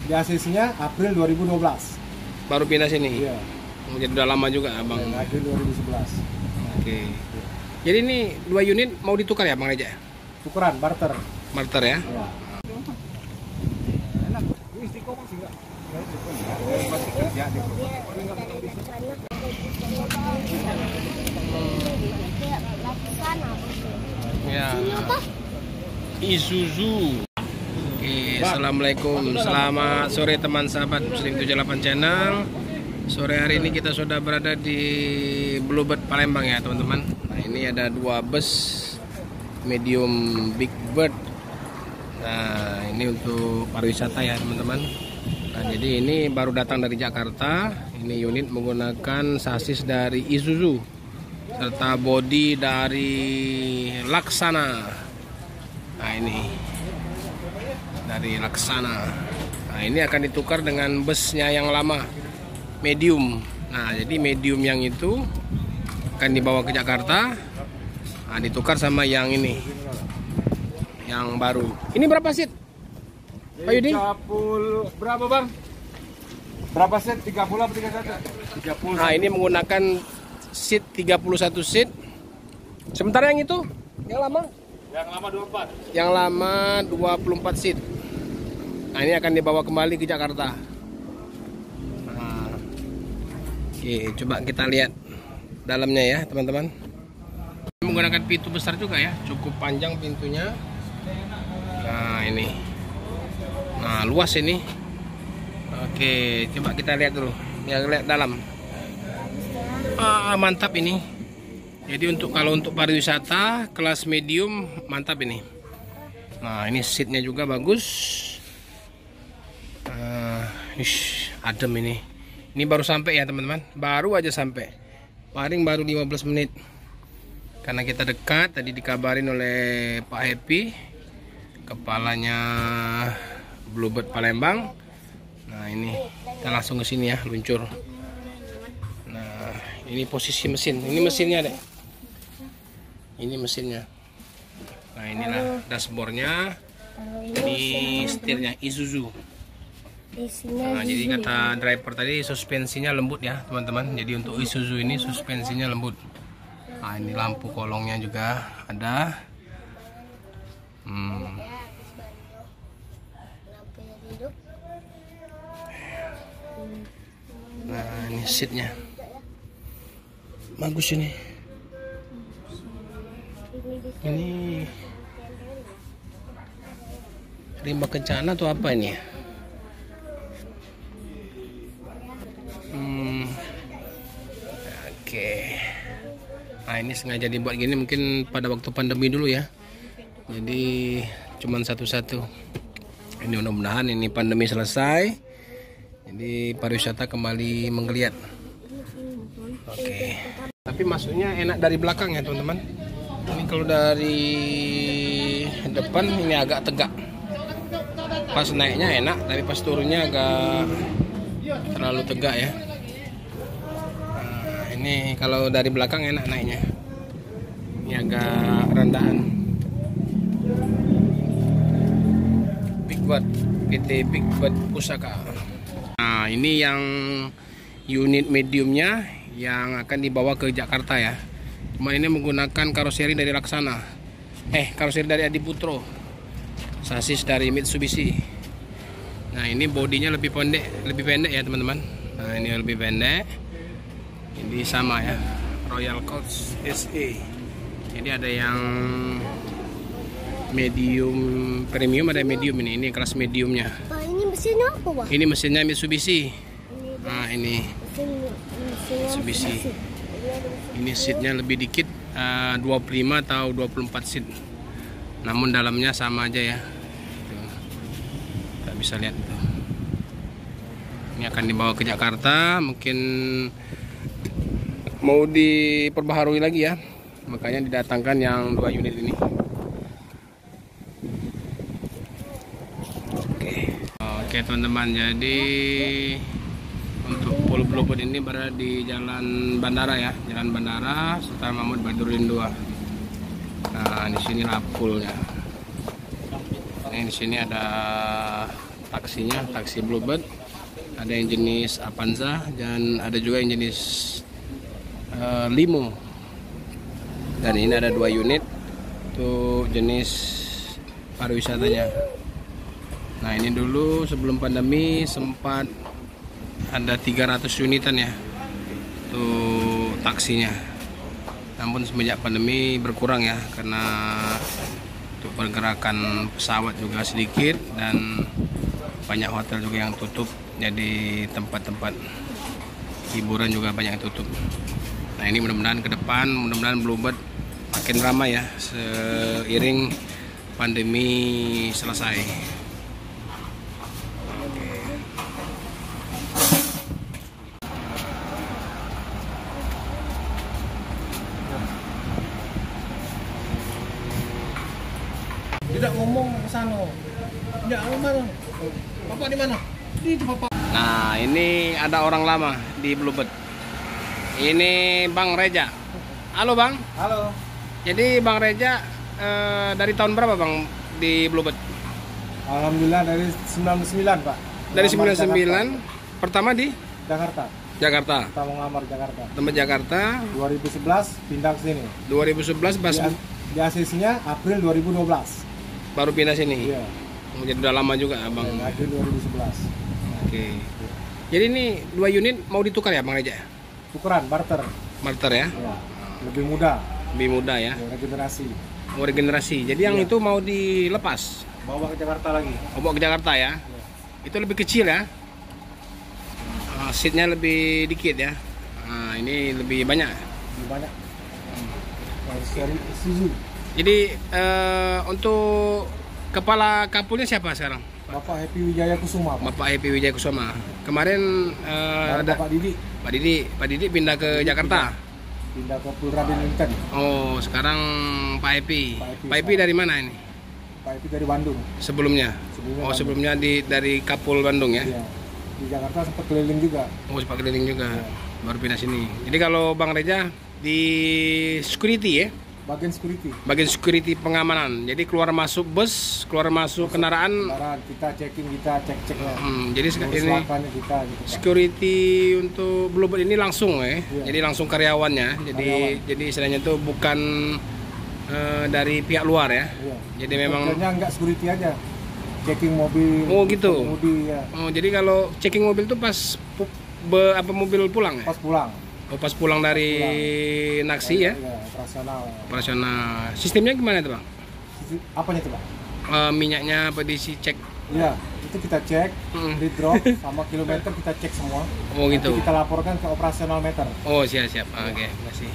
Di ACC-nya April 2012. Baru pindah sini? Iya. Jadi udah lama juga Abang? Ya, April 2011. Oke. Jadi ini 2 unit mau ditukar ya Bang Reja? Tukeran, barter. Barter ya? Ya. Ya. Isuzu. Oke, assalamualaikum. Selamat sore teman sahabat Muslim 78 Channel. Sore hari ini kita sudah berada di Bluebird Palembang ya teman-teman. Nah ini ada 2 bus medium Big Bird. Nah ini untuk pariwisata ya teman-teman. Nah jadi ini baru datang dari Jakarta. Ini unit menggunakan sasis dari Isuzu serta bodi dari Laksana. Nah ini dari Laksana. Nah ini akan ditukar dengan busnya yang lama, medium. Nah jadi medium yang itu akan dibawa ke Jakarta. Nah ditukar sama yang ini, yang baru. Ini berapa seat Pak Yudi? 30 berapa Bang? Berapa set? 30 apa 31? 30. Nah ini menggunakan seat 31 seat. Sementara yang itu, yang lama? Yang lama 24. Yang lama 24 seat. Nah ini akan dibawa kembali ke Jakarta. Nah, oke, coba kita lihat dalamnya ya teman-teman. Menggunakan pintu besar juga ya, cukup panjang pintunya. Nah ini, nah luas ini. Oke, coba kita lihat dulu, ya lihat dalam. Mantap ini. Jadi kalau untuk pariwisata kelas medium mantap ini. Nah ini seatnya juga bagus. Adem ini. Ini baru sampai ya teman-teman. Baru aja sampai. Paling baru 15 menit. Karena kita dekat. Tadi dikabarin oleh Pak Happy, kepalanya Bluebird Palembang. Nah ini kita langsung ke sini ya, luncur. Nah ini posisi mesin. Ini mesinnya deh. Ini mesinnya. Nah inilah dashboardnya. Ini setirnya Isuzu. Nah jadi kata driver tadi suspensinya lembut ya teman-teman. Jadi untuk Isuzu ini suspensinya lembut. Nah ini lampu kolongnya juga ada. Nah ini seatnya bagus ini. Ini rimba kencana atau apa ini? Oke. Nah ini sengaja dibuat gini mungkin pada waktu pandemi dulu ya. Jadi cuman satu-satu. Ini mudah-mudahan ini pandemi selesai. Jadi pariwisata kembali menggeliat. Oke. Tapi masuknya enak dari belakang ya teman-teman. Ini kalau dari depan ini agak tegak. Pas naiknya enak, tapi pas turunnya agak terlalu tegak ya. Nah, ini kalau dari belakang enak naiknya. Ini agak rendahan. Big Bird, PT Big Bird Pusaka. Nah ini yang unit mediumnya yang akan dibawa ke Jakarta ya. Cuma ini menggunakan karoseri dari Laksana. Karoseri dari Adiputro. Sasis dari Mitsubishi. Nah ini bodinya lebih pendek ya teman-teman. Nah ini lebih pendek. Ini sama ya, Royal Coach SE. Jadi ada yang medium premium, ada medium ini. Ini kelas mediumnya. Ini mesinnya apa, Wah? Ini mesinnya Mitsubishi. Nah ini Mitsubishi. Ini seatnya lebih dikit, 25 atau 24 seat. Namun dalamnya sama aja ya. Kita bisa lihat itu. Ini akan dibawa ke Jakarta, mungkin mau diperbaharui lagi ya. Makanya didatangkan yang 2 unit ini. Oke teman-teman, jadi untuk Pulau Bluebird ini berada di Jalan Bandara ya, Jalan Bandara Sultan Mahmud Badruddin 2. Nah, di sini lapulnya. Ini di sini ada taksinya, taksi Bluebird. Ada yang jenis Avanza dan ada juga yang jenis Limo. Dan ini ada 2 unit untuk jenis pariwisatanya. Nah, ini dulu sebelum pandemi sempat ada 300 unitan ya untuk taksinya. Namun semenjak pandemi berkurang ya, karena untuk pergerakan pesawat juga sedikit dan banyak hotel juga yang tutup. Jadi tempat-tempat hiburan juga banyak yang tutup. Nah, ini mudah-mudahan ke depan, mudah-mudahan Bluebird makin ramai ya seiring pandemi selesai. Tidak ngomong ke sana. Ya, mana? Bapak di mana? Di Bapak. Nah, ini ada orang lama di Bluebird. Ini Bang Reja. Halo Bang. Halo. Jadi Bang Reja dari tahun berapa Bang di Bluebird? Alhamdulillah dari 99, Pak. Dari Ngamar 99. Jakarta. Pertama di Jakarta. Jakarta. Kita mau ngamar Jakarta. Tempat Jakarta. 2011 pindah ke sini. 2011 pas Di ACC-nya April 2012. baru pindah sini. Iya. Jadi udah lama juga Bang. April 2011. Oke. Jadi ini 2 unit mau ditukar ya Bang Reja? Tukeran, barter. Barter ya? Ya. Lebih mudah. Lebih mudah ya. Regenerasi. Mau regenerasi. Jadi yang Iya. itu mau dilepas. Bawa ke Jakarta lagi. Mau bawa ke Jakarta ya? Itu lebih kecil ya? Seatnya lebih dikit ya? Nah, ini lebih banyak. Lebih banyak. Seri Isuzu. Jadi untuk kepala kapulnya siapa sekarang? Bapak Happy Wijaya Kusuma, Pak. Bapak Happy Wijaya Kusuma. Kemarin Dan ada Bapak Didi Pak Didi pindah ke Jakarta. pindah ke Pulraden Inten. Oh, sekarang Pak Happy. Pak Happy. Pak Happy dari mana ini? Pak Happy dari Bandung. Sebelumnya? Sebelumnya Oh, Bandung. sebelumnya dari Kapul Bandung ya? Iya. Di Jakarta sempat keliling juga. Oh, sempat keliling juga. Iya. Baru pindah sini. Jadi kalau Bang Reja di security ya? Bagian security. Bagian security pengamanan. Jadi keluar masuk bus, keluar masuk kendaraan. Kendaraan kita checking, kita cek-ceknya. Jadi Ngurus ini lapannya kita gitu, Pak. security untuk Bluebird ini langsung ya. Iya. Jadi langsung karyawannya. Jadi istilahnya itu bukan dari pihak luar ya. Iya. Jadi memang Kerjanya enggak security aja. Checking mobil. Oh, gitu. Pengemudi ya. oh, jadi kalau checking mobil itu pas mobil pulang ya? Pas pulang. Oh, pas pulang dari Naksi ya? Iya, operasional. Operasional. Sistemnya gimana tuh Bang? Apanya tuh, Pak? Minyaknya apa diisi cek? Iya, itu kita cek, Hmm. di drop sama kilometer kita cek semua. Oh gitu. Nanti kita laporkan ke operasional meter. Oh siap. Oke, makasih.